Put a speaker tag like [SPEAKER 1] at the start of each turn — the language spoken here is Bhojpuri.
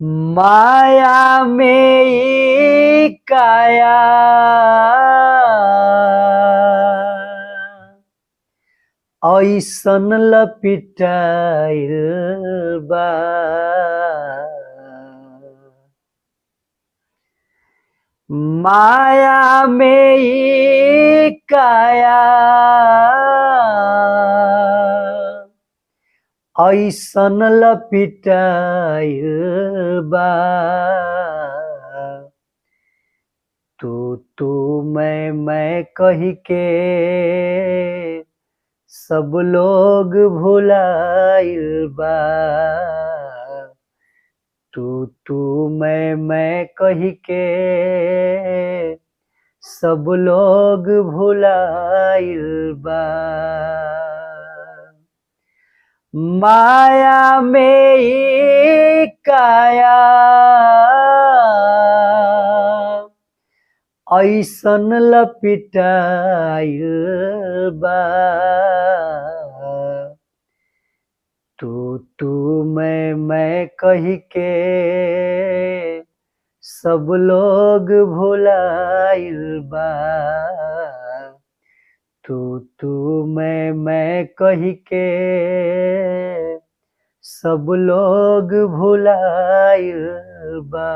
[SPEAKER 1] माया में ई काया ऐसन लपिटाइल बा। माया में ई काया ऐसन लपिटाइल बा। तू मैं कही के सब लोग भुलाइल बा। तू मैं कही के सब लोग भुलाइल बा। माया में ई काया ऐसन लपिटाइल बा। तू मैं कही के सब लोग भुलाइल बा। तू मैं कही के सब लोग भुलाइल बा।